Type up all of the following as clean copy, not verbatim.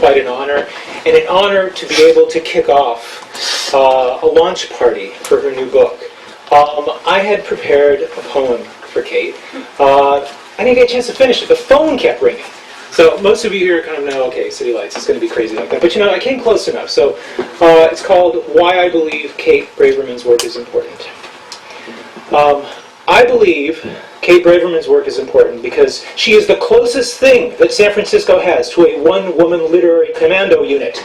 quite an honor, and an honor to be able to kick off a launch party for her new book. I had prepared a poem for Kate. I didn't get a chance to finish it. The phone kept ringing. So most of you here kind of know, okay, City Lights, it's going to be crazy like that. But I came close enough. So it's called Why I Believe Kate Braverman's Work is Important. I believe Kate Braverman's work is important because she is the closest thing that San Francisco has to a one-woman literary commando unit.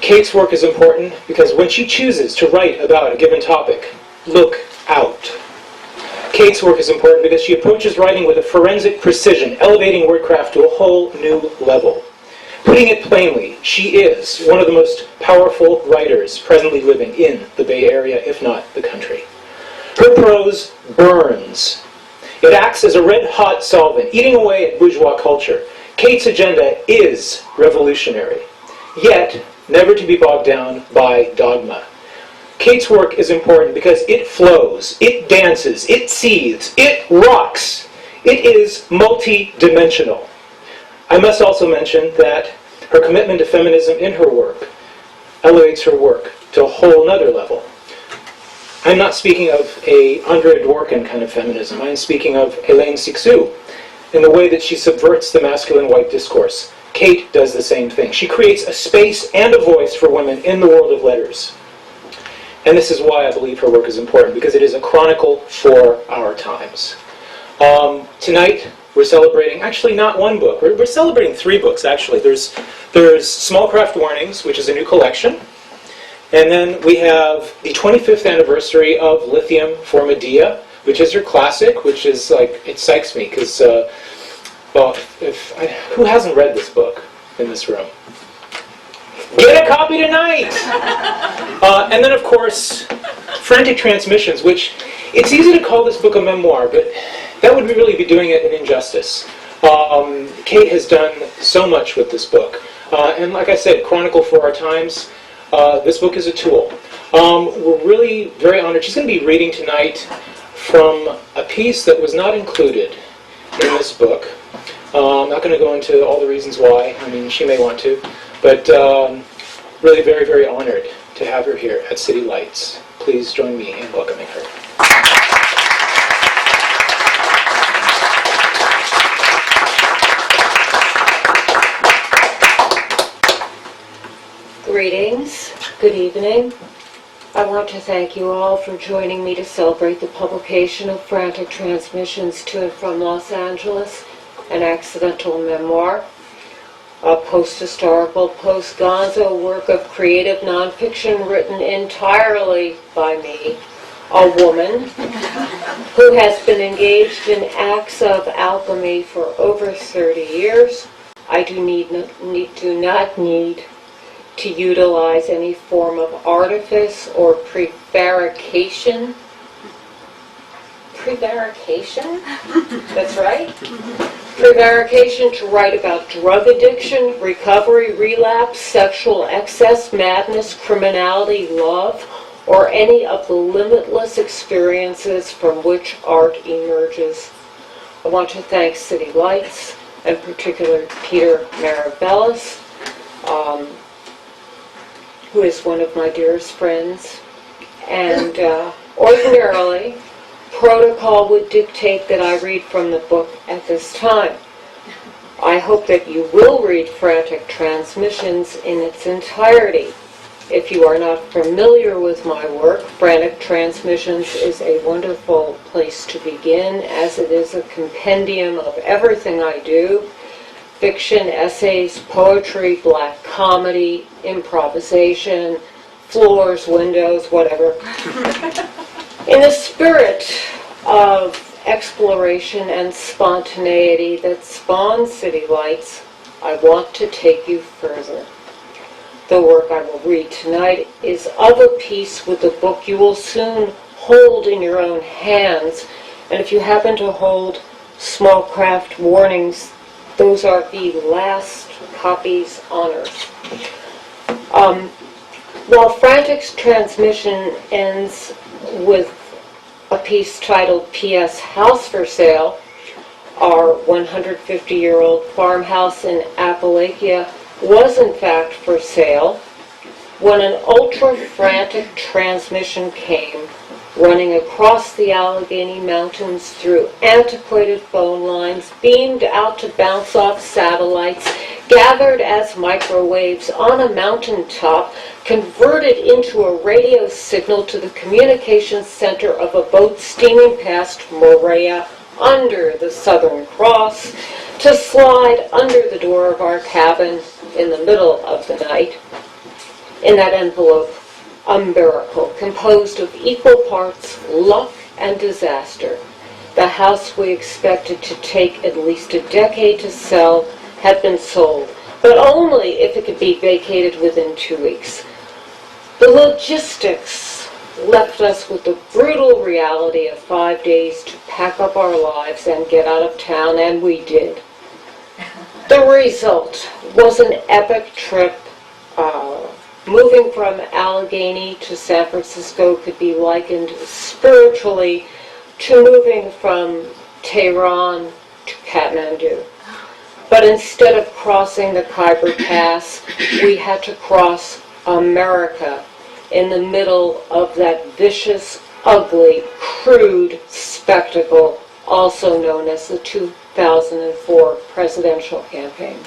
Kate's work is important because when she chooses to write about a given topic, look out. Kate's work is important because she approaches writing with a forensic precision, elevating wordcraft to a whole new level. Putting it plainly, she is one of the most powerful writers presently living in the Bay Area, if not the country. Her prose burns. It acts as a red-hot solvent, eating away at bourgeois culture. Kate's agenda is revolutionary, yet never to be bogged down by dogma. Kate's work is important because it flows, it dances, it seethes, it rocks. It is multi-dimensional. I must also mention that her commitment to feminism in her work elevates her work to a whole nother level. I'm not speaking of a Andrea Dworkin kind of feminism. I'm speaking of Hélène Cixous in the way that she subverts the masculine white discourse. Kate does the same thing. She creates a space and a voice for women in the world of letters. And this is why I believe her work is important, because it is a chronicle for our times. Tonight, we're celebrating, actually not one book, we're celebrating 3 books actually. There's Small Craft Warnings, which is a new collection, and then we have the 25th anniversary of Lithium for Medea, which is her classic, which is like, it psychs me, because, who hasn't read this book in this room? Get a copy tonight! And then of course, Frantic Transmissions, which, it's easy to call this book a memoir, but that would really be doing it an injustice. Kate has done so much with this book. And like I said, chronicle for our times. This book is a tool. We're really very honored. She's going to be reading tonight from a piece that was not included in this book. I'm not going to go into all the reasons why. I mean, she may want to. But really very, very honored to have her here at City Lights. Please join me in welcoming her. Greetings. Good evening. I want to thank you all for joining me to celebrate the publication of Frantic Transmissions to and from Los Angeles, an accidental memoir, a post-historical, post-gonzo work of creative nonfiction written entirely by me, a woman who has been engaged in acts of alchemy for over 30 years. I do not need to utilize any form of artifice or prevarication. Prevarication? That's right. Prevarication to write about drug addiction, recovery, relapse, sexual excess, madness, criminality, love, or any of the limitless experiences from which art emerges. I want to thank City Lights, and particularly Peter Marabellis, who is one of my dearest friends. And ordinarily, protocol would dictate that I read from the book at this time. I hope that you will read Frantic Transmissions in its entirety. If you are not familiar with my work, Frantic Transmissions is a wonderful place to begin, as it is a compendium of everything I do: fiction, essays, poetry, black comedy, improvisation, floors, windows, whatever. In the spirit of exploration and spontaneity that spawns City Lights, I want to take you further. The work I will read tonight is of a piece with the book you will soon hold in your own hands. And if you happen to hold Small Craft Warnings, those are the last copies on earth. While Frantic Transmission ends with a piece titled P.S. House for Sale, our 150-year-old farmhouse in Appalachia was in fact for sale when an ultra-frantic transmission came running across the Allegheny Mountains through antiquated phone lines, beamed out to bounce off satellites, gathered as microwaves on a mountaintop, converted into a radio signal to the communications center of a boat steaming past Moorea under the Southern Cross, to slide under the door of our cabin in the middle of the night. In that envelope, a miracle composed of equal parts luck and disaster. The house we expected to take at least a decade to sell had been sold, but only if it could be vacated within 2 weeks. The logistics left us with the brutal reality of 5 days to pack up our lives and get out of town, and we did. The result was an epic trip. Moving from Allegheny to San Francisco could be likened spiritually to moving from Tehran to Kathmandu. But instead of crossing the Khyber Pass, we had to cross America in the middle of that vicious, ugly, crude spectacle, also known as the 2004 presidential campaign.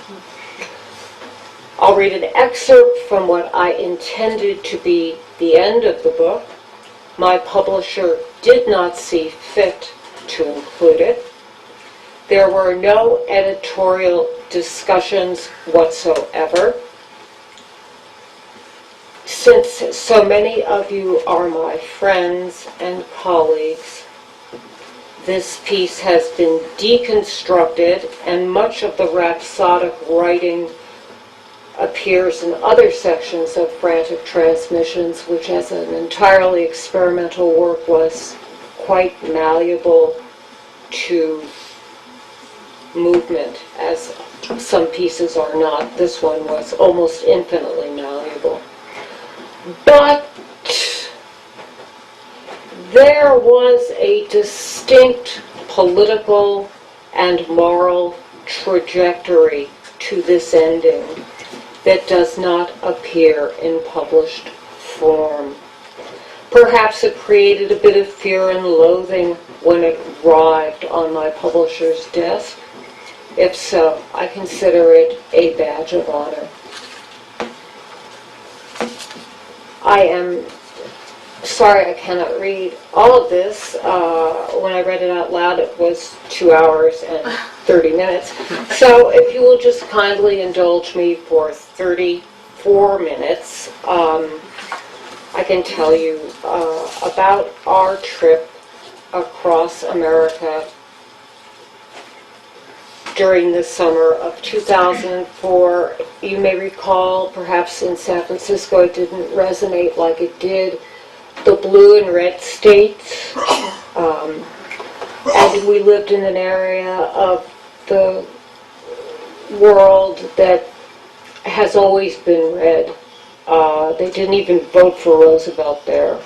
I'll read an excerpt from what I intended to be the end of the book. My publisher did not see fit to include it. There were no editorial discussions whatsoever. Since so many of you are my friends and colleagues, this piece has been deconstructed, and much of the rhapsodic writing appears in other sections of Frantic Transmissions, which as an entirely experimental work was quite malleable to movement, as some pieces are not. This one was almost infinitely malleable. But there was a distinct political and moral trajectory to this ending that does not appear in published form. Perhaps it created a bit of fear and loathing when it arrived on my publisher's desk. If so, I consider it a badge of honor. I am sorry I cannot read all of this. When I read it out loud, it was 2 hours and 30 minutes. So if you will just kindly indulge me for 34 minutes, I can tell you about our trip across America during the summer of 2004. You may recall, perhaps in San Francisco it didn't resonate like it did the blue and red states, and we lived in an area of the world that has always been red. They didn't even vote for Roosevelt there.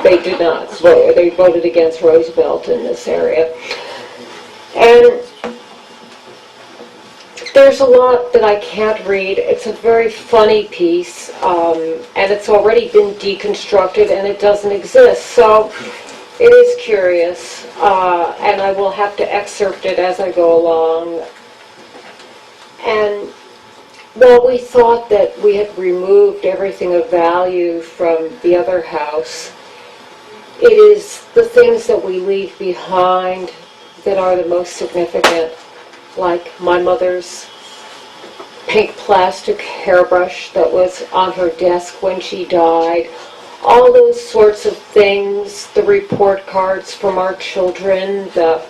They did not vote. They voted against Roosevelt in this area. And there's a lot that I can't read. It's a very funny piece, and it's already been deconstructed, and it doesn't exist. So it is curious, and I will have to excerpt it as I go along. And while we thought that we had removed everything of value from the other house, it is the things that we leave behind that are the most significant, like my mother's pink plastic hairbrush that was on her desk when she died, all those sorts of things, the report cards from our children, the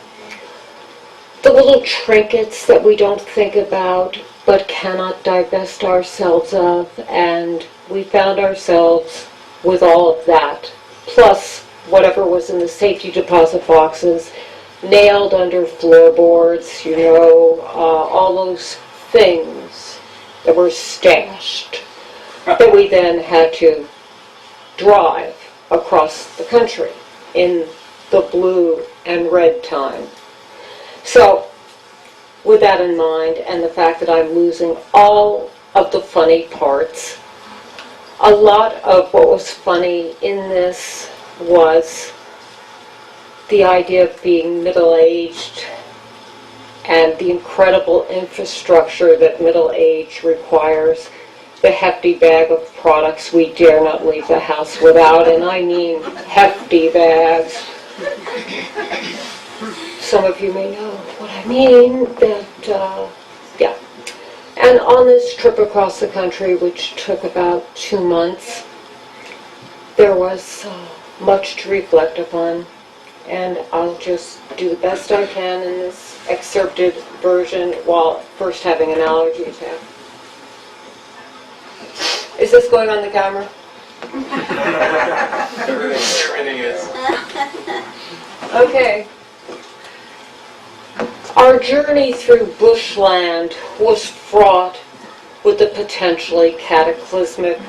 little trinkets that we don't think about but cannot divest ourselves of, and we found ourselves with all of that, plus whatever was in the safety deposit boxes, nailed under floorboards, all those things that were stashed that we then had to drive across the country in the blue and red time. So with that in mind, and the fact that I'm losing all of the funny parts, a lot of what was funny in this was the idea of being middle-aged and the incredible infrastructure that middle age requires, the hefty bag of products we dare not leave the house without, and I mean hefty bags. Some of you may know what I mean, yeah. And on this trip across the country, which took about 2 months, there was much to reflect upon, and I'll just do the best I can in this excerpted version while first having an allergy attack. Is this going on the camera? Everything is. Okay. Our journey through bushland was fraught with the potentially cataclysmic.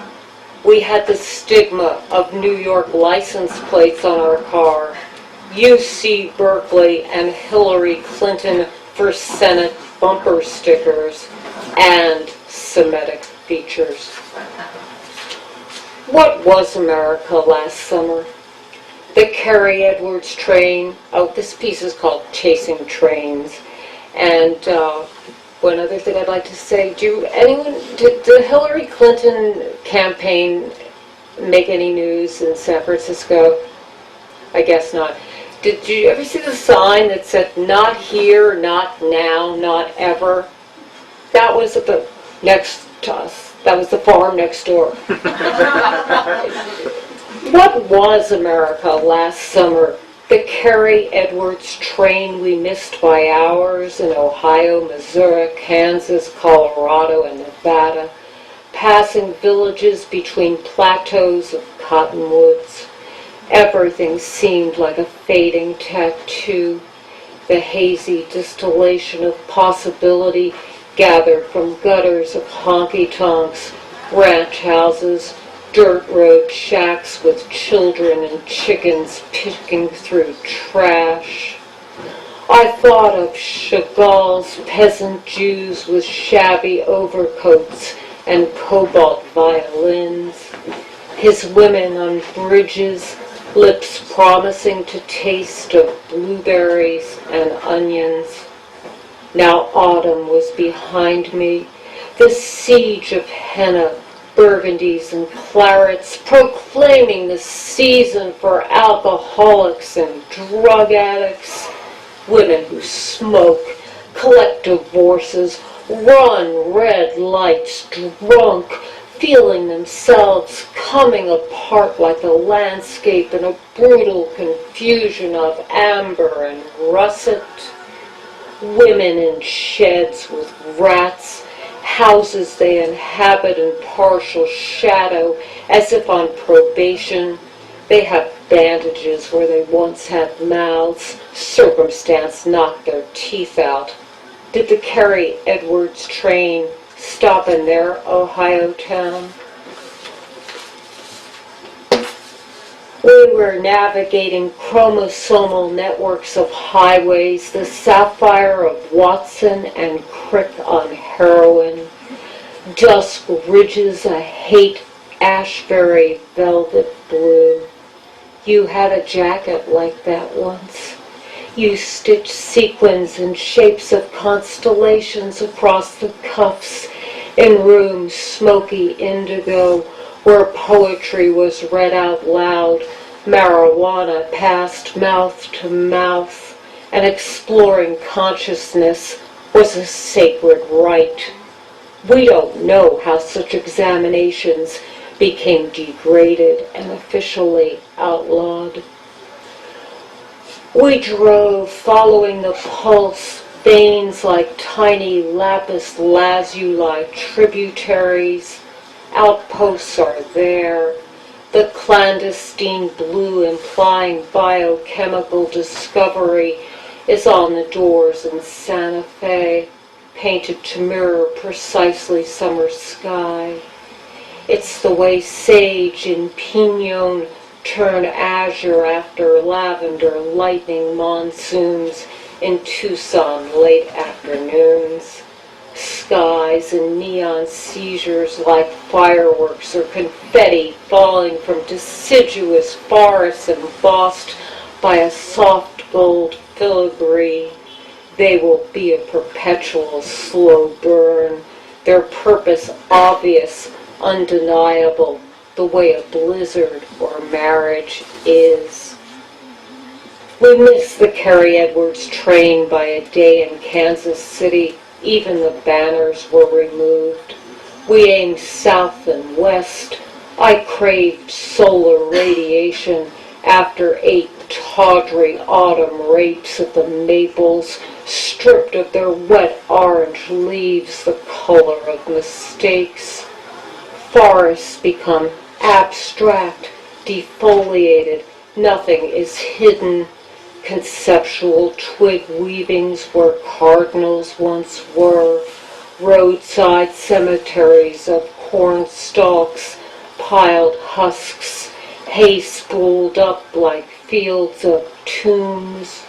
We had the stigma of New York license plates on our car, UC Berkeley and Hillary Clinton for Senate bumper stickers, and Semitic features. What was America last summer? The Carrie Edwards train. Oh, this piece is called Chasing Trains. And one other thing I'd like to say, did the Hillary Clinton campaign make any news in San Francisco? I guess not. Did you ever see the sign that said, "Not here, not now, not ever"? That was at the next to us. That was the farm next door. What was America last summer? The Carrie Edwards train we missed by hours in Ohio, Missouri, Kansas, Colorado, and Nevada, passing villages between plateaus of cottonwoods. Everything seemed like a fading tattoo, the hazy distillation of possibility gathered from gutters of honky-tonks, ranch houses, dirt road shacks with children and chickens picking through trash. I thought of Chagall's peasant Jews with shabby overcoats and cobalt violins, his women on bridges, lips promising to taste of blueberries and onions. Now autumn was behind me, the siege of henna, burgundies and clarets, proclaiming the season for alcoholics and drug addicts, women who smoke, collect divorces, run red lights, drunk, feeling themselves coming apart like a landscape in a brutal confusion of amber and russet, women in sheds with rats, houses they inhabit in partial shadow, as if on probation. They have bandages where they once had mouths. Circumstance knocked their teeth out. Did the Carrie Edwards train stop in their Ohio town? We were navigating chromosomal networks of highways, the sapphire of Watson and Crick on heroin, dusk ridges a hate ashberry velvet blue. You had a jacket like that once. You stitched sequins and shapes of constellations across the cuffs in rooms smoky indigo, where poetry was read out loud, marijuana passed mouth to mouth, and exploring consciousness was a sacred rite. We don't know how such examinations became degraded and officially outlawed. We drove, following the pulse, veins like tiny lapis lazuli tributaries. Outposts are there, the clandestine blue implying biochemical discovery is on the doors in Santa Fe, painted to mirror precisely summer sky. It's the way sage and pinon turn azure after lavender lightning monsoons in Tucson late afternoons. Skies and neon seizures like fireworks or confetti falling from deciduous forests embossed by a soft gold filigree. They will be a perpetual slow burn, their purpose obvious, undeniable, the way a blizzard or marriage is. We missed the Carrie Edwards train by a day in Kansas City. Even the banners were removed. We aimed south and west. I craved solar radiation after 8 tawdry autumn rapes at the maples, stripped of their wet orange leaves, the color of mistakes. Forests become abstract, defoliated. Nothing is hidden. Conceptual twig weavings where cardinals once were, roadside cemeteries of corn stalks, piled husks, hay spooled up like fields of tombs.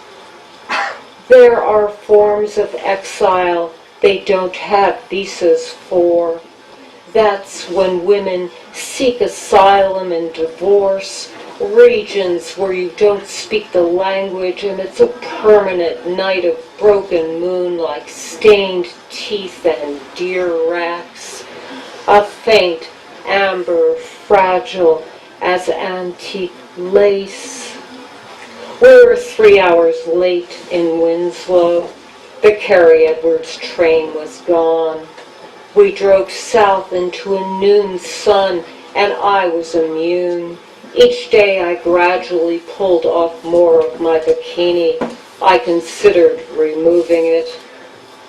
There are forms of exile they don't have visas for. That's when women seek asylum and divorce, regions where you don't speak the language, and it's a permanent night of broken moon like stained teeth and deer racks, a faint amber fragile as antique lace. We were 3 hours late in Winslow. The Carrie Edwards train was gone. We drove south into a noon sun, and I was immune. Each day I gradually pulled off more of my bikini. I considered removing it.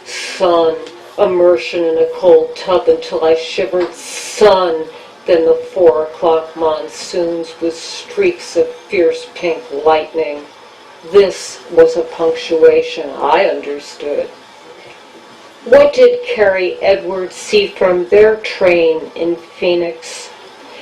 Sun, immersion in a cold tub until I shivered. Sun, then the 4 o'clock monsoons with streaks of fierce pink lightning. This was a punctuation I understood. What did Carrie Edwards see from their train in Phoenix?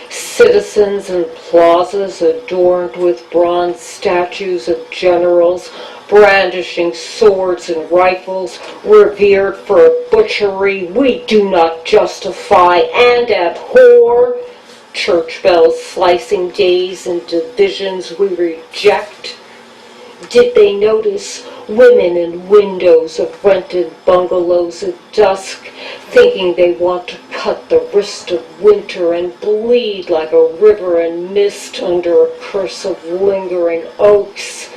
Citizens and plazas adorned with bronze statues of generals brandishing swords and rifles, revered for a butchery we do not justify and abhor, church bells slicing days and divisions we reject. Did they notice women in windows of rented bungalows at dusk, thinking they want to cut the wrist of winter and bleed like a river in mist under a curse of lingering oaks?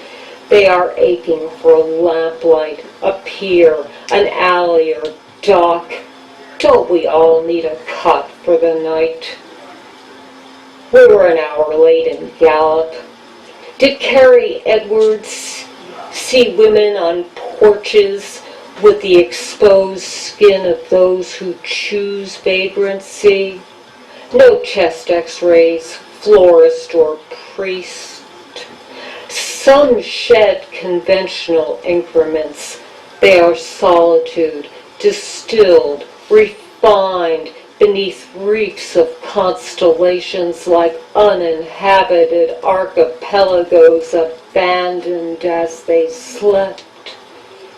They are aching for a lamplight, a pier, an alley or dock. Don't we all need a cot for the night? We were an hour late in Gallup. Did Carrie Edwards see women on porches with the exposed skin of those who choose vagrancy? No chest x-rays, florist or priest. Some shed conventional increments. They are solitude, distilled, refined, beneath reefs of constellations like uninhabited archipelagos abandoned as they slept.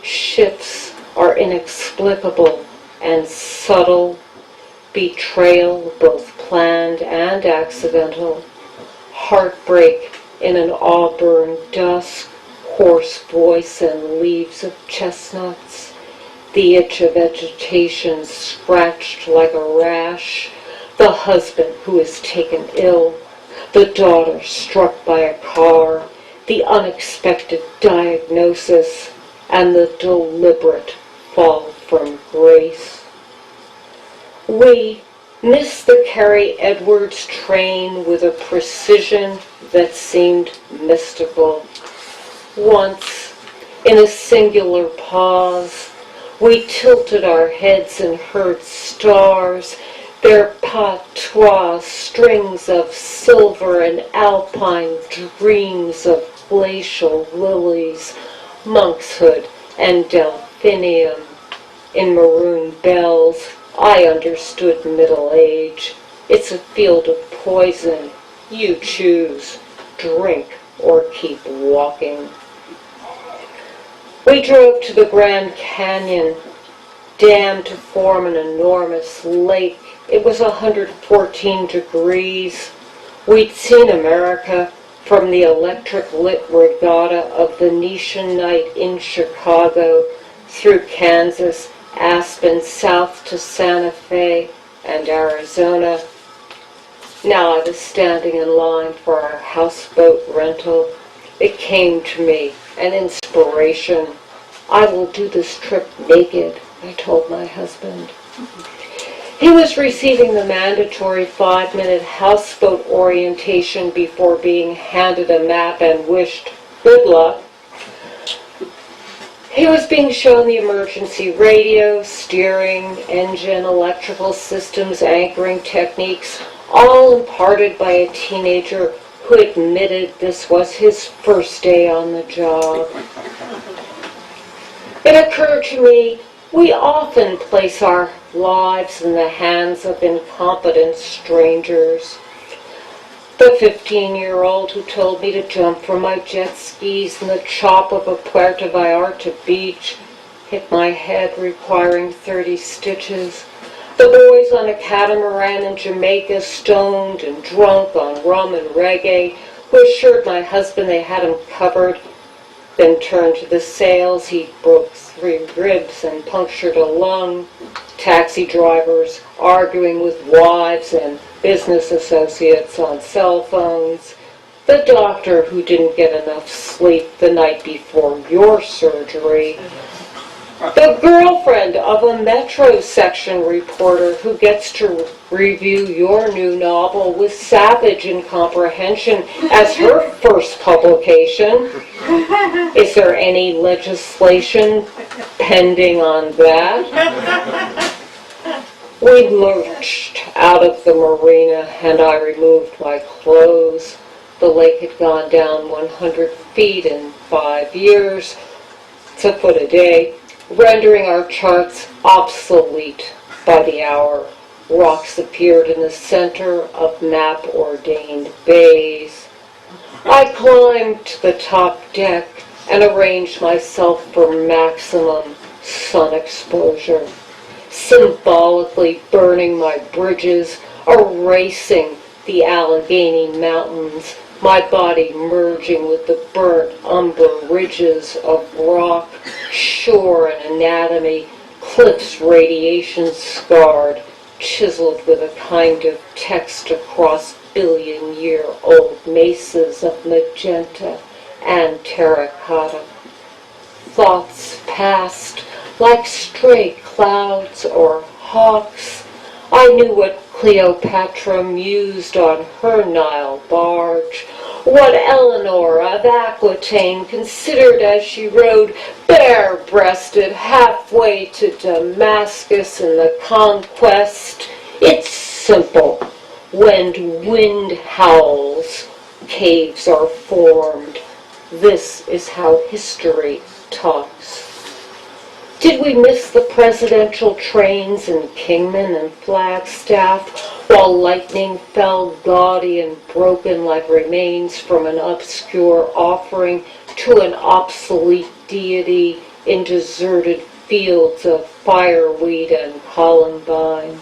Shifts are inexplicable and subtle, betrayal both planned and accidental, heartbreak in an auburn dusk, hoarse voice and leaves of chestnuts, the itch of vegetation scratched like a rash, the husband who is taken ill, the daughter struck by a car, the unexpected diagnosis, and the deliberate fall from grace. We missed the Carrie Edwards train with a precision that seemed mystical. Once, in a singular pause, we tilted our heads and heard stars, their patois strings of silver and alpine dreams of glacial lilies, monkshood and delphinium. In maroon bells, I understood middle age. It's a field of poison. You choose, drink or keep walking. We drove to the Grand Canyon, dammed to form an enormous lake. It was 114 degrees. We'd seen America from the electric-lit regatta of Venetian night in Chicago, through Kansas, Aspen, south to Santa Fe and Arizona. Now I was standing in line for our houseboat rental. It came to me, an inspiration. I will do this trip naked, I told my husband. He was receiving the mandatory 5-minute houseboat orientation before being handed a map and wished good luck. He was being shown the emergency radio, steering, engine, electrical systems, anchoring techniques, all imparted by a teenager who admitted this was his first day on the job. It occurred to me, we often place our lives in the hands of incompetent strangers. The 15-year-old who told me to jump from my jet skis in the chop of a Puerto Vallarta beach hit my head, requiring 30 stitches. The boys on a catamaran in Jamaica, stoned and drunk on rum and reggae, who assured my husband they had him covered, then turned to the sails. He broke 3 ribs and punctured a lung. Taxi drivers arguing with wives and business associates on cell phones. The doctor who didn't get enough sleep the night before your surgery. The girlfriend of a Metro section reporter who gets to review your new novel with savage incomprehension as her first publication. Is there any legislation pending on that? We lurched out of the marina and I removed my clothes. The lake had gone down 100 feet in 5 years. It's a foot a day, rendering our charts obsolete by the hour. Rocks appeared in the center of map-ordained bays. I climbed to the top deck and arranged myself for maximum sun exposure, symbolically burning my bridges, erasing the Allegheny Mountains, my body merging with the burnt umber ridges of rock, shore and anatomy, cliffs radiation scarred, chiseled with a kind of text across billion-year-old mesas of magenta and terracotta. Thoughts passed like stray clouds or hawks. I knew what Cleopatra mused on her Nile barge, what Eleanor of Aquitaine considered as she rode bare-breasted halfway to Damascus in the conquest. It's simple. When wind howls, caves are formed. This is how history talks. Did we miss the presidential trains in Kingman and Flagstaff while lightning fell gaudy and broken like remains from an obscure offering to an obsolete deity in deserted fields of fireweed and columbine?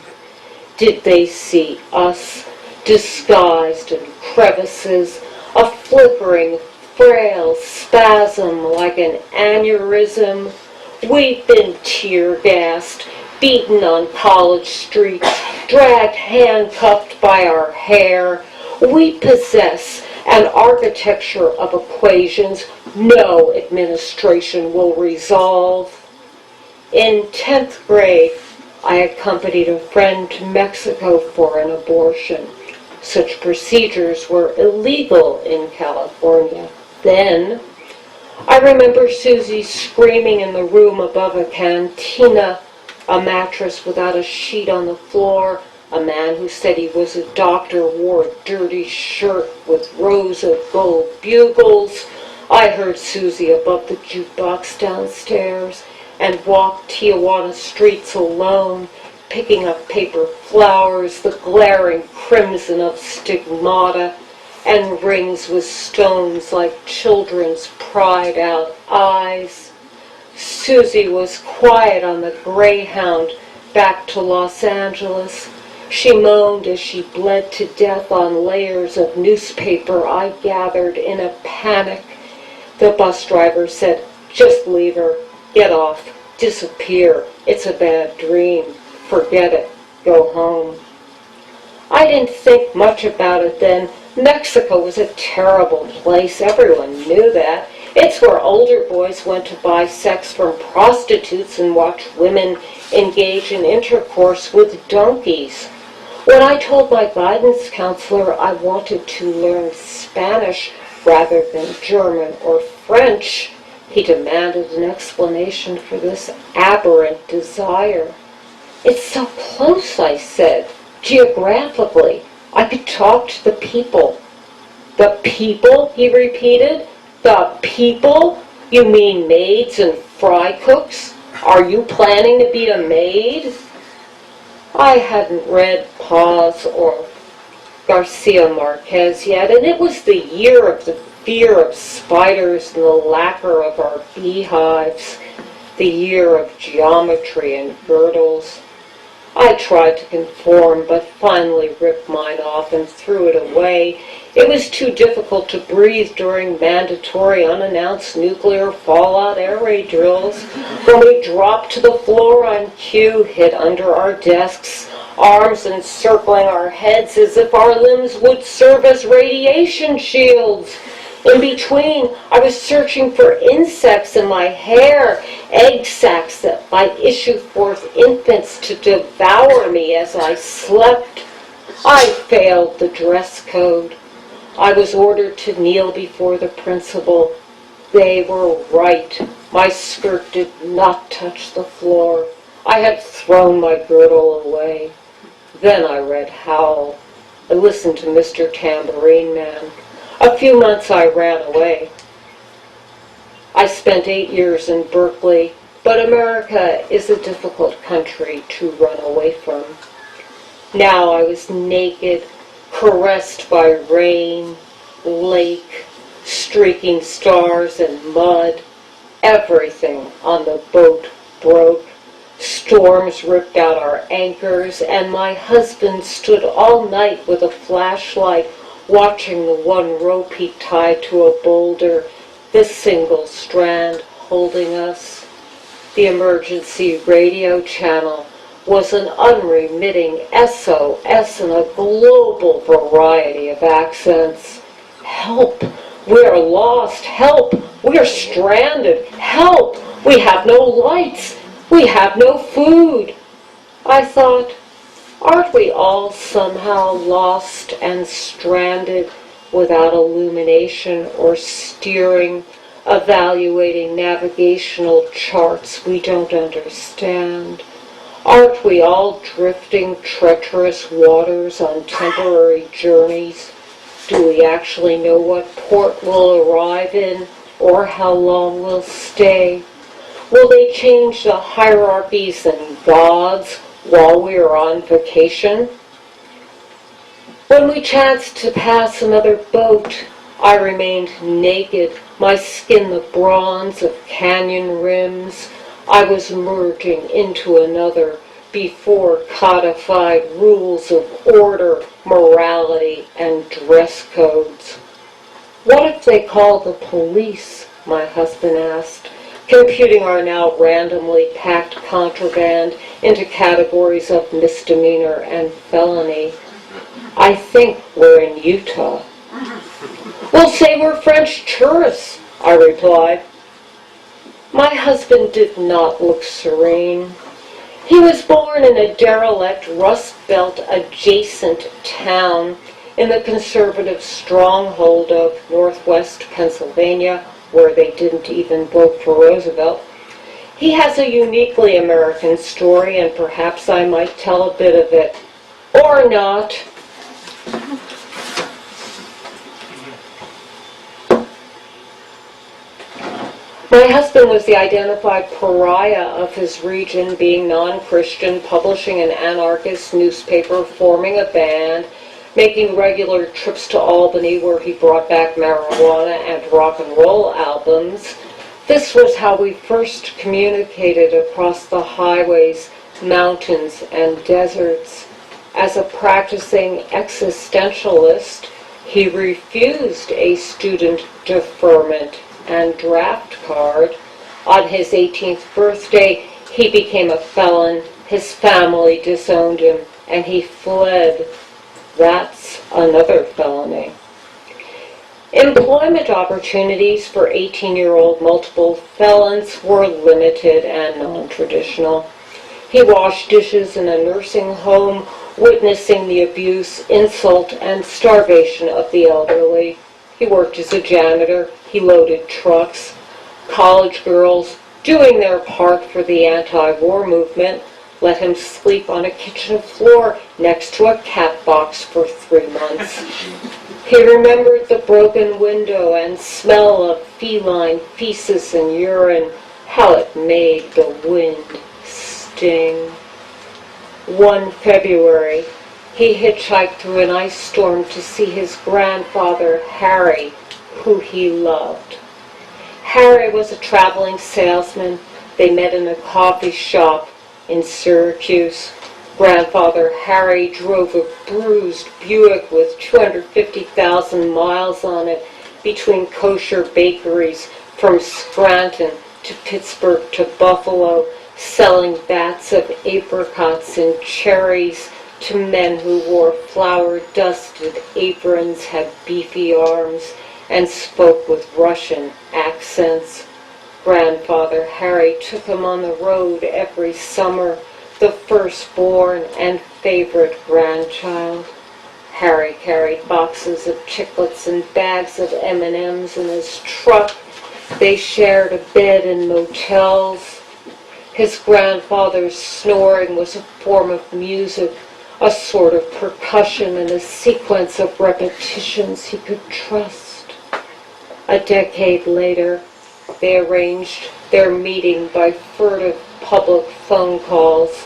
Did they see us, disguised in crevices, a flickering, frail spasm like an aneurysm? We've been tear-gassed, beaten on college streets, dragged handcuffed by our hair. We possess an architecture of equations no administration will resolve. In 10th grade, I accompanied a friend to Mexico for an abortion. Such procedures were illegal in California then. I remember Susie screaming in the room above a cantina, a mattress without a sheet on the floor. A man who said he was a doctor wore a dirty shirt with rows of gold bugles. I heard Susie above the jukebox downstairs and walked Tijuana streets alone, picking up paper flowers, the glaring crimson of stigmata, and rings with stones like children's pried-out eyes. Susie was quiet on the Greyhound back to Los Angeles. She moaned as she bled to death on layers of newspaper I gathered in a panic. The bus driver said, "Just leave her. Get off. Disappear. It's a bad dream. Forget it. Go home." I didn't think much about it then. Mexico was a terrible place. Everyone knew that. It's where older boys went to buy sex from prostitutes and watch women engage in intercourse with donkeys. When I told my guidance counselor I wanted to learn Spanish rather than German or French, he demanded an explanation for this aberrant desire. "It's so close," I said, "geographically. I could talk to the people." "The people?" he repeated. "The people? You mean maids and fry cooks? Are you planning to be a maid?" I hadn't read Paz or Garcia Marquez yet, and it was the year of the fear of spiders and the lacquer of our beehives, the year of geometry and girdles. I tried to conform, but finally ripped mine off and threw it away. It was too difficult to breathe during mandatory unannounced nuclear fallout air raid drills, when we dropped to the floor on cue, hid under our desks, arms encircling our heads as if our limbs would serve as radiation shields. In between, I was searching for insects in my hair, egg sacs that might issue forth infants to devour me as I slept. I failed the dress code. I was ordered to kneel before the principal. They were right. My skirt did not touch the floor. I had thrown my girdle away. Then I read Howl. I listened to Mr. Tambourine Man. A few months I ran away. I spent 8 years in Berkeley, but America is a difficult country to run away from. Now I was naked, caressed by rain, lake, streaking stars and mud. Everything on the boat broke. Storms ripped out our anchors, and my husband stood all night with a flashlight watching the one rope he tied to a boulder, the single strand holding us. The emergency radio channel was an unremitting SOS in a global variety of accents. "Help! We are lost! Help! We are stranded! Help! We have no lights! We have no food!" I thought, aren't we all somehow lost and stranded without illumination or steering, evaluating navigational charts we don't understand? Aren't we all drifting treacherous waters on temporary journeys? Do we actually know what port we'll arrive in or how long we'll stay? Will they change the hierarchies and gods while we are on vacation? When we chanced to pass another boat, I remained naked, my skin the bronze of canyon rims. I was merging into another before codified rules of order, morality, and dress codes. "What if they call the police?" my husband asked, computing our now randomly packed contraband into categories of misdemeanor and felony. "I think we're in Utah." "We'll say we're French tourists," I replied. My husband did not look serene. He was born in a derelict Rust Belt adjacent town in the conservative stronghold of northwest Pennsylvania, where they didn't even vote for Roosevelt. He has a uniquely American story, and perhaps I might tell a bit of it. Or not. My husband was the identified pariah of his region, being non-Christian, publishing an anarchist newspaper, forming a band, making regular trips to Albany where he brought back marijuana and rock and roll albums, This was how we first communicated across the highways, mountains, and deserts. As a practicing existentialist, he refused a student deferment and draft card. On his 18th birthday, he became a felon. His family disowned him, and he fled. That's another felony. Employment opportunities for 18-year-old multiple felons were limited and non-traditional. He washed dishes in a nursing home, witnessing the abuse, insult, and starvation of the elderly. He worked as a janitor. He loaded trucks. College girls, doing their part for the anti-war movement, let him sleep on a kitchen floor next to a cat box for 3 months. He remembered the broken window and smell of feline feces and urine, how it made the wind sting. One February, he hitchhiked through an ice storm to see his grandfather, Harry, who he loved. Harry was a traveling salesman. They met in a coffee shop in Syracuse. Grandfather Harry drove a bruised Buick with 250,000 miles on it between kosher bakeries from Scranton to Pittsburgh to Buffalo, selling vats of apricots and cherries to men who wore flour-dusted aprons, had beefy arms, and spoke with Russian accents. Grandfather Harry took him on the road every summer, the firstborn and favorite grandchild. Harry carried boxes of chiclets and bags of M&Ms in his truck. They shared a bed in motels. His grandfather's snoring was a form of music, a sort of percussion and a sequence of repetitions he could trust. A decade later, they arranged their meeting by furtive public phone calls.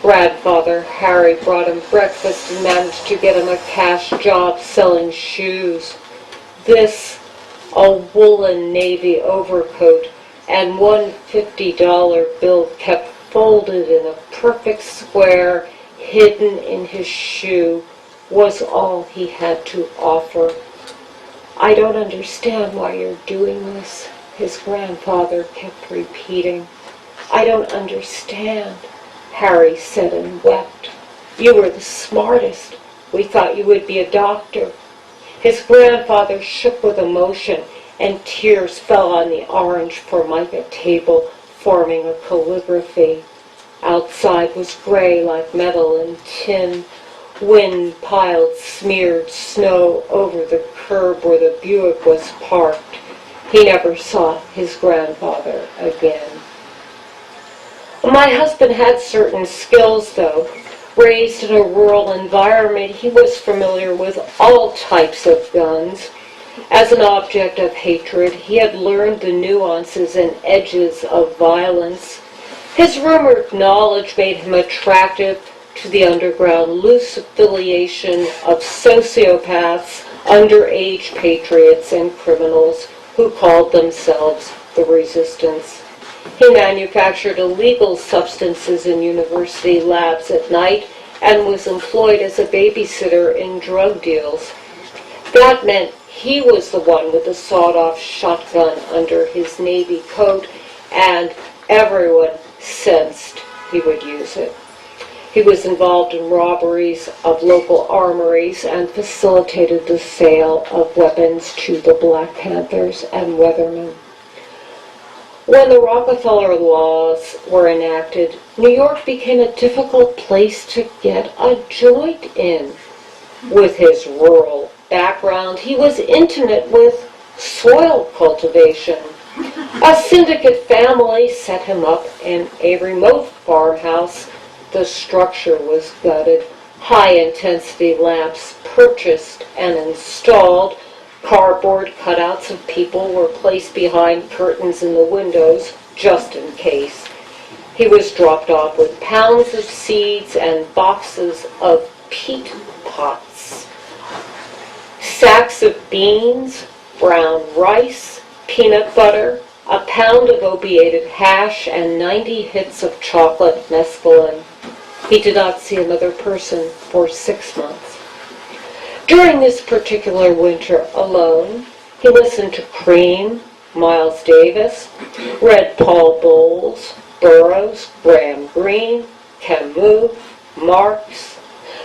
Grandfather Harry brought him breakfast and managed to get him a cash job selling shoes. This, a woolen navy overcoat, and one $50 bill kept folded in a perfect square, hidden in his shoe, was all he had to offer. "I don't understand why you're doing this," his grandfather kept repeating. "I don't understand," Harry said and wept. "You were the smartest. We thought you would be a doctor." His grandfather shook with emotion, and tears fell on the orange formica table, forming a calligraphy. Outside was gray like metal and tin. Wind piled smeared snow over the curb where the Buick was parked. He never saw his grandfather again. My husband had certain skills, though. Raised in a rural environment, he was familiar with all types of guns. As an object of hatred, he had learned the nuances and edges of violence. His rumored knowledge made him attractive to the underground loose affiliation of sociopaths, underage patriots, and criminals who called themselves the Resistance. He manufactured illegal substances in university labs at night and was employed as a babysitter in drug deals. That meant he was the one with the sawed-off shotgun under his navy coat, and everyone sensed he would use it. He was involved in robberies of local armories and facilitated the sale of weapons to the Black Panthers and Weathermen. When the Rockefeller laws were enacted, New York became a difficult place to get a joint in. With his rural background, he was intimate with soil cultivation. A syndicate family set him up in a remote farmhouse. The structure was gutted. High-intensity lamps purchased and installed. Cardboard cutouts of people were placed behind curtains in the windows, just in case. He was dropped off with pounds of seeds and boxes of peat pots. Sacks of beans, brown rice, peanut butter, a pound of opiated hash, and 90 hits of chocolate mescaline. He did not see another person for 6 months. During this particular winter alone, he listened to Cream, Miles Davis, read Paul Bowles, Burroughs, Graham Greene, Camus, Marx.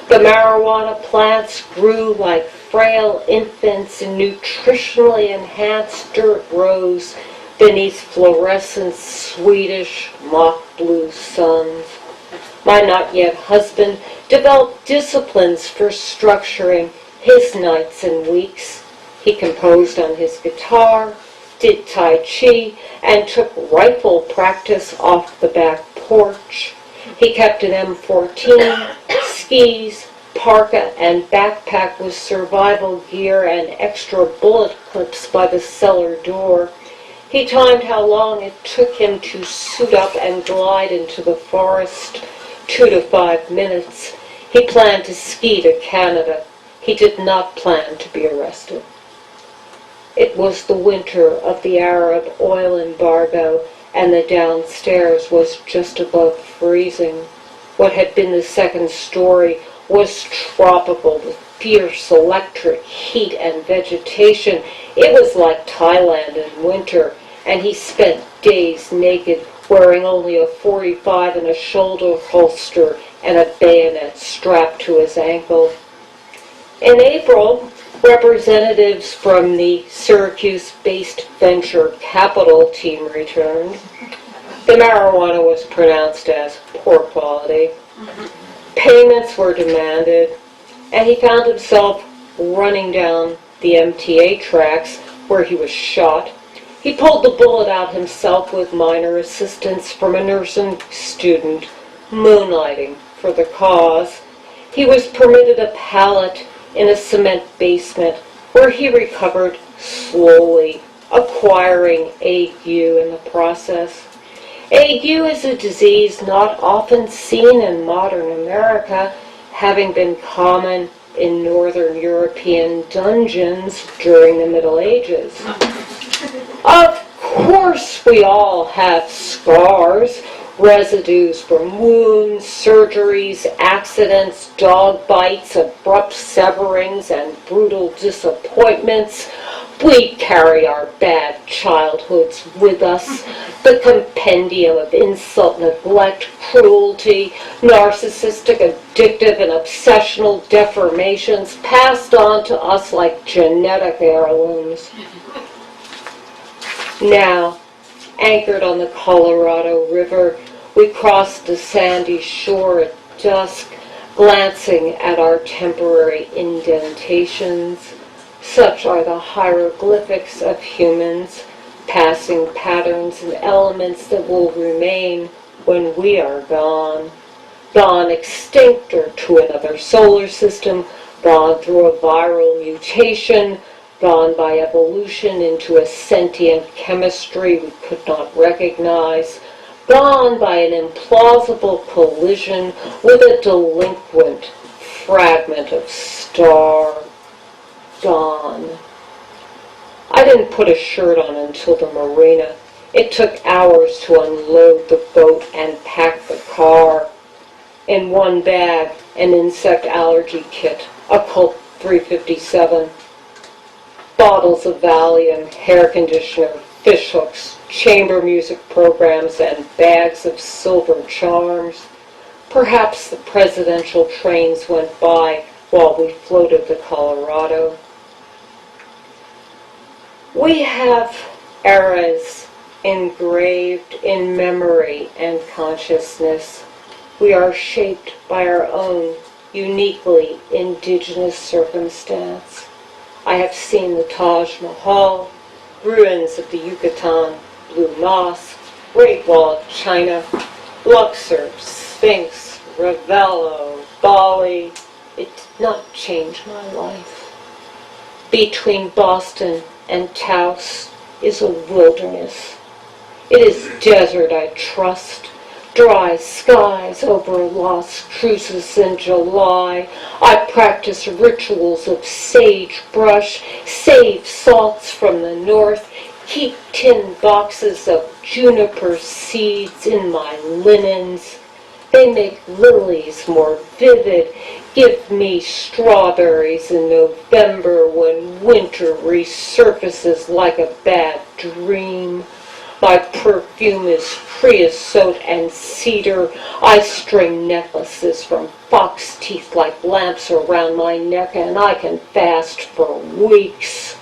The marijuana plants grew like frail infants in nutritionally enhanced dirt rows beneath fluorescent Swedish mock blue suns. My not-yet husband developed disciplines for structuring his nights and weeks. He composed on his guitar, did Tai Chi, and took rifle practice off the back porch. He kept an M14, skis, parka, and backpack with survival gear and extra bullet clips by the cellar door. He timed how long it took him to suit up and glide into the forest, 2 to 5 minutes. He planned to ski to Canada. He did not plan to be arrested. It was the winter of the Arab oil embargo, and the downstairs was just above freezing. What had been the second story was tropical with fierce electric heat and vegetation. It was like Thailand in winter, and he spent days naked, wearing only a .45 in a shoulder holster and a bayonet strapped to his ankle. In April, representatives from the Syracuse-based venture capital team returned. The marijuana was pronounced as poor quality. Payments were demanded, and he found himself running down the MTA tracks where he was shot. He pulled the bullet out himself with minor assistance from a nursing student, moonlighting for the cause. He was permitted a pallet in a cement basement where he recovered slowly, acquiring ague in the process. Ague is a disease not often seen in modern America, having been common in Northern European dungeons during the Middle Ages. Of course, we all have scars, residues from wounds, surgeries, accidents, dog bites, abrupt severings, and brutal disappointments. We carry our bad childhoods with us, the compendium of insult, neglect, cruelty, narcissistic, addictive, and obsessional deformations passed on to us like genetic heirlooms. Now, anchored on the Colorado River, we crossed the sandy shore at dusk, glancing at our temporary indentations. Such are the hieroglyphics of humans, passing patterns and elements that will remain when we are gone. Gone extinct or to another solar system, gone through a viral mutation, gone by evolution into a sentient chemistry we could not recognize, gone by an implausible collision with a delinquent fragment of star. Gone. I didn't put a shirt on until the marina. It took hours to unload the boat and pack the car. In one bag, an insect allergy kit, a Colt 357, bottles of Valium, hair conditioner, fish hooks, chamber music programs, and bags of silver charms. Perhaps the presidential trains went by while we floated the Colorado. We have eras engraved in memory and consciousness. We are shaped by our own uniquely indigenous circumstance. I have seen the Taj Mahal, ruins of the Yucatan, Blue Mosque, Great Wall of China, Luxor, Sphinx, Ravello, Bali. It did not change my life. Between Boston and Taos is a wilderness. It is desert, I trust. Dry skies over Las Cruces in July. I practice rituals of sagebrush, save salts from the north, Keep tin boxes of juniper seeds in my linens. They make lilies more vivid. Give me strawberries in November when winter resurfaces like a bad dream. My perfume is creosote and cedar. I string necklaces from fox teeth like lamps around my neck, and I can fast for weeks.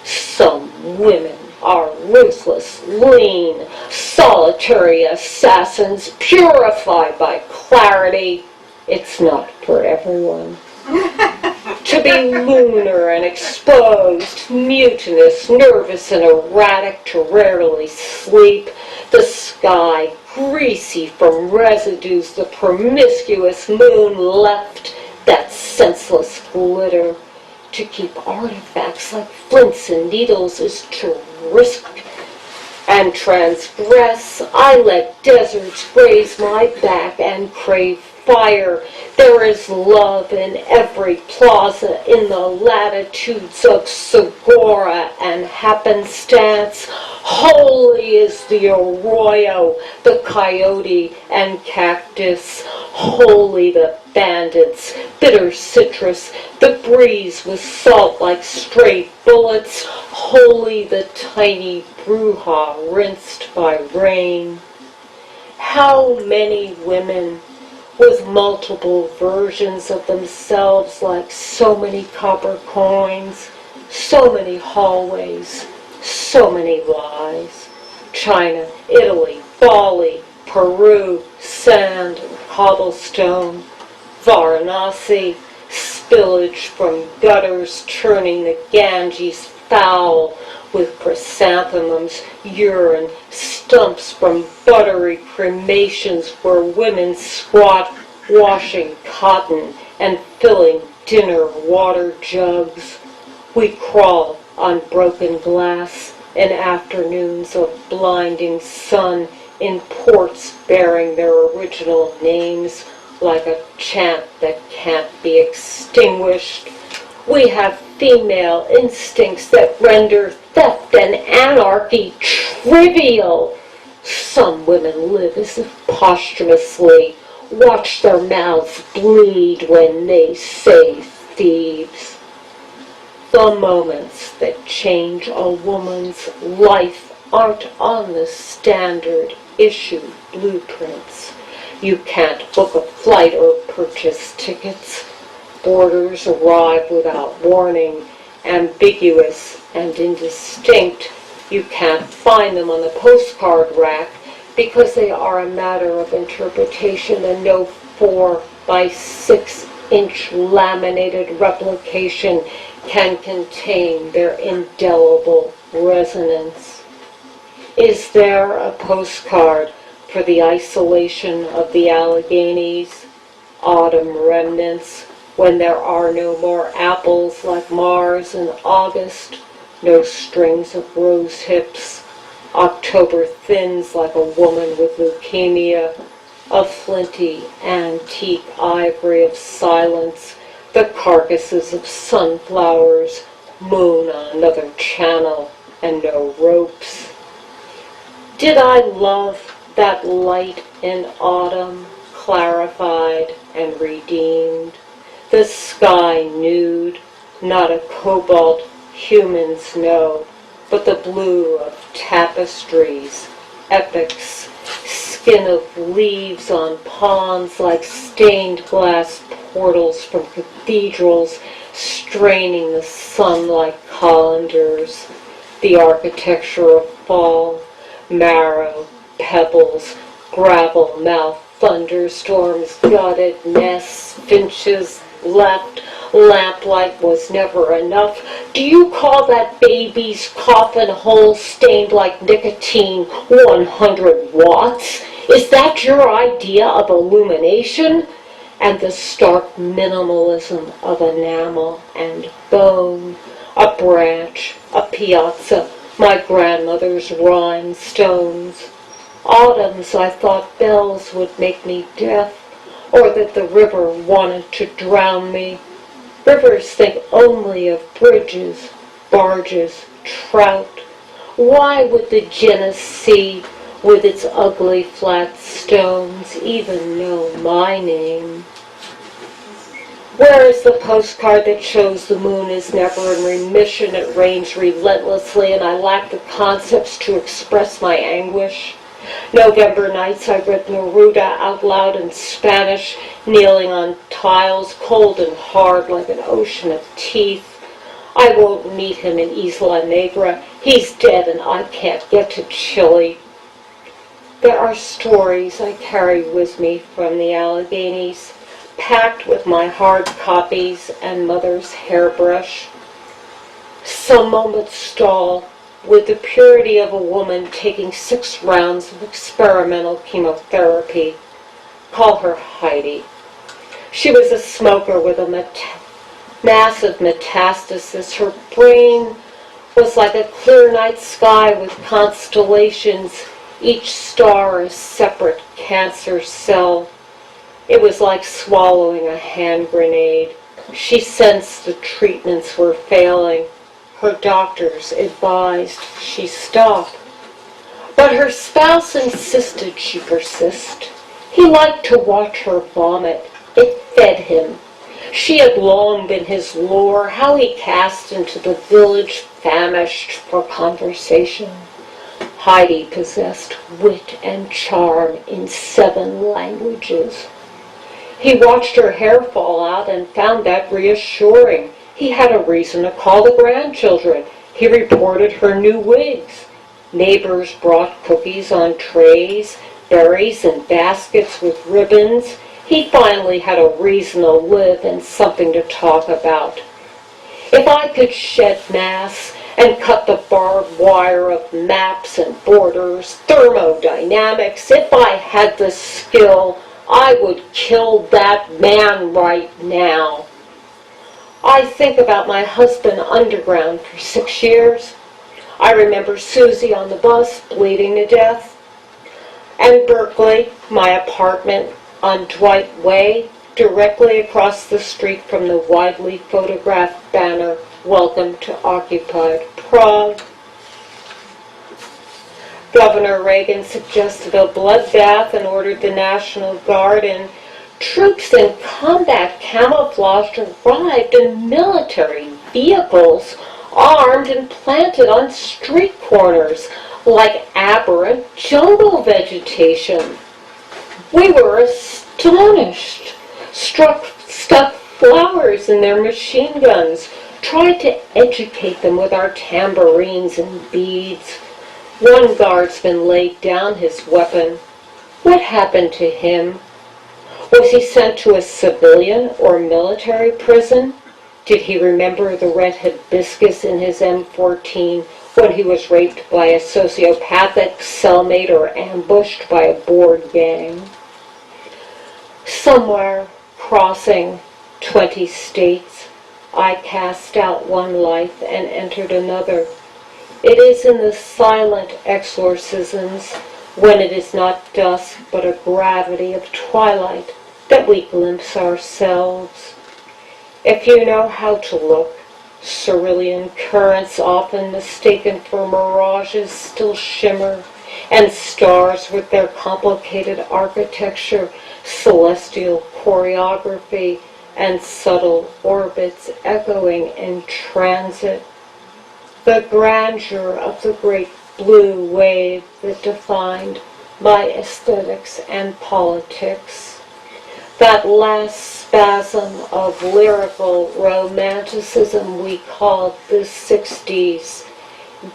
Some women are ruthless, lean, solitary assassins purified by clarity. It's not for everyone. To be lunar and exposed, mutinous, nervous, and erratic, to rarely sleep, the sky greasy from residues the promiscuous moon left, that senseless glitter. To keep artifacts like flints and needles is to risk and transgress. I let deserts graze my back and crave fire. There is love in every plaza, in the latitudes of Segura and happenstance. Holy is the arroyo, the coyote and cactus. Holy the bandits, bitter citrus, the breeze with salt like stray bullets. Holy the tiny bruja rinsed by rain. How many women with multiple versions of themselves, like so many copper coins, so many hallways, so many lies. China, Italy, Bali, Peru, sand, cobblestone, Varanasi, spillage from gutters turning the Ganges foul with chrysanthemums, urine, stumps from buttery cremations where women squat washing cotton and filling dinner water jugs. We crawl on broken glass in afternoons of blinding sun in ports bearing their original names like a chant that can't be extinguished. We have female instincts that render theft and anarchy trivial. Some women live as if posthumously, watch their mouths bleed when they say thieves. The moments that change a woman's life aren't on the standard issue blueprints. You can't book a flight or purchase tickets. Orders arrive without warning, ambiguous and indistinct. You can't find them on the postcard rack because they are a matter of interpretation, and no 4 by 6 inch laminated replication can contain their indelible resonance. Is there a postcard for the isolation of the Alleghenies, autumn remnants, when there are no more apples like Mars in August, no strings of rose hips, October thins like a woman with leukemia, a flinty antique ivory of silence, the carcasses of sunflowers, moon on another channel, and no ropes? Did I love that light in autumn, clarified and redeemed? The sky nude, not a cobalt humans know, but the blue of tapestries, epics, skin of leaves on ponds like stained glass portals from cathedrals, straining the sun like colanders, the architecture of fall, marrow, pebbles, gravel mouth, thunderstorms, gutted nests, finches left, lamplight was never enough. Do you call that baby's coffin hole stained like nicotine 100 watts? Is that your idea of illumination? And the stark minimalism of enamel and bone, a branch, a piazza, my grandmother's rhinestones. Autumns I thought bells would make me deaf, or that the river wanted to drown me. Rivers think only of bridges, barges, trout. Why would the Genesee, with its ugly flat stones, even know my name? Where is the postcard that shows the moon is never in remission? It rains relentlessly, and I lack the concepts to express my anguish. November nights I read Neruda out loud in Spanish, kneeling on tiles, cold and hard like an ocean of teeth. I won't meet him in Isla Negra. He's dead and I can't get to Chile. There are stories I carry with me from the Alleghenies, packed with my hard copies and mother's hairbrush. Some moments stall with the purity of a woman taking 6 rounds of experimental chemotherapy. Call her Heidi. She was a smoker with a massive metastasis. Her brain was like a clear night sky with constellations, each star a separate cancer cell. It was like swallowing a hand grenade. She sensed the treatments were failing. Her doctors advised she stop. But her spouse insisted she persist. He liked to watch her vomit. It fed him. She had long been his lure, how he cast into the village famished for conversation. Heidi possessed wit and charm in 7 languages. He watched her hair fall out and found that reassuring. He had a reason to call the grandchildren. He reported her new wigs. Neighbors brought cookies on trays, berries in baskets with ribbons. He finally had a reason to live and something to talk about. If I could shed mass and cut the barbed wire of maps and borders, thermodynamics, if I had the skill, I would kill that man right now. I think about my husband underground for 6 years. I remember Susie on the bus bleeding to death. And Berkeley, my apartment on Dwight Way, directly across the street from the widely photographed banner, "Welcome to Occupied Prague." Governor Reagan suggested a bloodbath and ordered the National Guard in. Troops in combat camouflage arrived in military vehicles, armed and planted on street corners like aberrant jungle vegetation. We were astonished, stuck flowers in their machine guns, tried to educate them with our tambourines and beads. One guardsman laid down his weapon. What happened to him? Was he sent to a civilian or military prison? Did he remember the red hibiscus in his M14 when he was raped by a sociopathic cellmate or ambushed by a bored gang? Somewhere crossing 20 states, I cast out one life and entered another. It is in the silent exorcisms, when it is not dusk but a gravity of twilight, that we glimpse ourselves. If you know how to look, cerulean currents often mistaken for mirages still shimmer, and stars with their complicated architecture, celestial choreography, and subtle orbits echoing in transit. The grandeur of the great blue wave that defined my aesthetics and politics. That last spasm of lyrical romanticism we called the 60s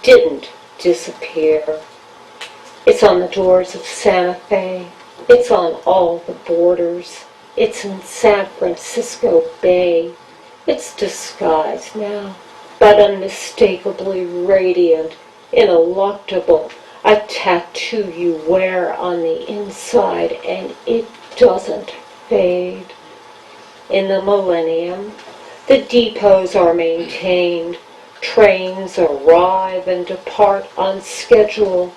didn't disappear. It's on the doors of Santa Fe. It's on all the borders. It's in San Francisco Bay. It's disguised now, but unmistakably radiant, ineluctable, a tattoo you wear on the inside, and it doesn't fade. In the millennium, the depots are maintained, trains arrive and depart on schedule,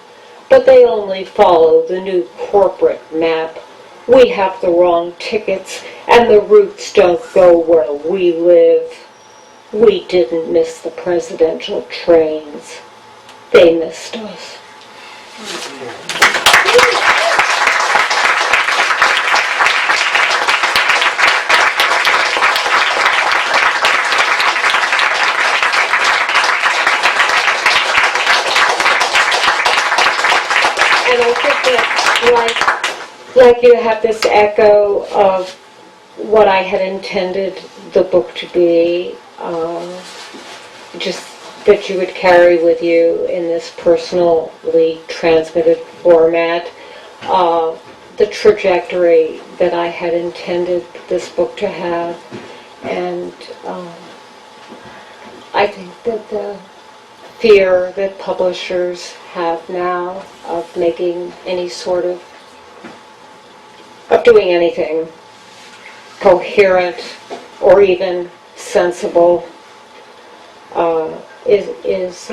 but they only follow the new corporate map. We have the wrong tickets, and the routes don't go where we live. We didn't miss the presidential trains. They missed us. And I think that, like you have this echo of what I had intended the book to be, just that you would carry with you in this personally transmitted format, the trajectory that I had intended this book to have. And I think that the fear that publishers have now of making any sort of doing anything coherent or even sensible is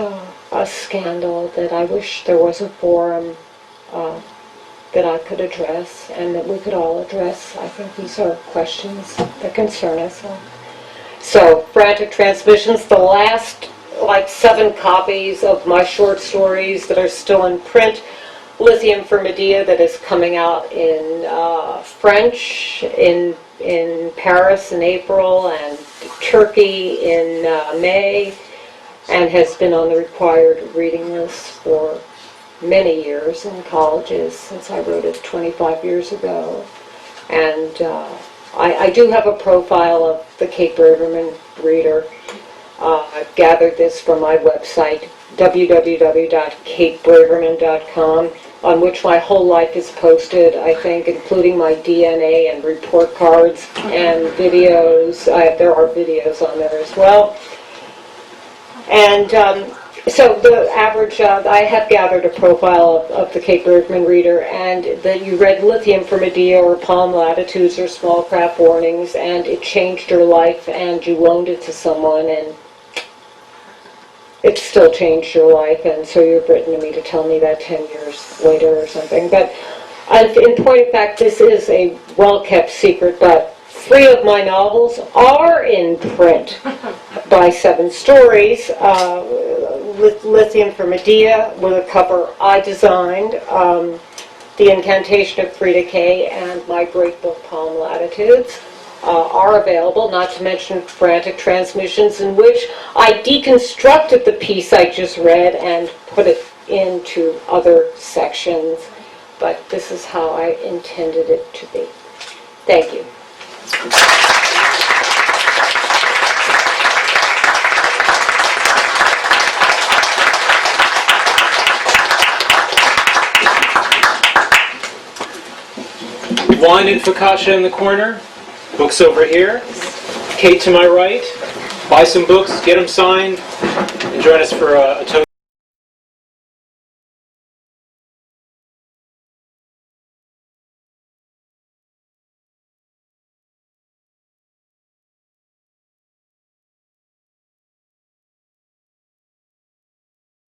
a scandal that I wish there was a forum that I could address and that we could all address. I think these are questions that concern us all. So, Frantic Transmissions, the last 7 copies of my short stories that are still in print. Lithium for Medea, that is coming out in French in Paris in April and Turkey in May, and has been on the required reading list for many years in colleges since I wrote it 25 years ago. And I do have a profile of the Kate Braverman reader. I've gathered this from my website, www.katebraverman.com, on which my whole life is posted, I think, including my DNA and report cards and videos. There are videos on there as well. And so the average, I have gathered a profile of the Kate Braverman reader, and that you read Lithium for Medea or Palm Latitudes or Small Craft Warnings, and it changed your life, and you loaned it to someone, and it still changed your life, and so you've written to me to tell me that 10 years later or something. But in point of fact, this is a well-kept secret, but 3 of my novels are in print by 7 Stories. Lithium for Medea, with a cover I designed, The Incantation of Frida K, and my great book, Palm Latitudes, are available, not to mention Frantic Transmissions, in which I deconstructed the piece I just read and put it into other sections. But this is how I intended it to be. Thank you. Wine and focaccia in the corner. Books over here. Kate to my right. Buy some books, get them signed, and join us for a toast.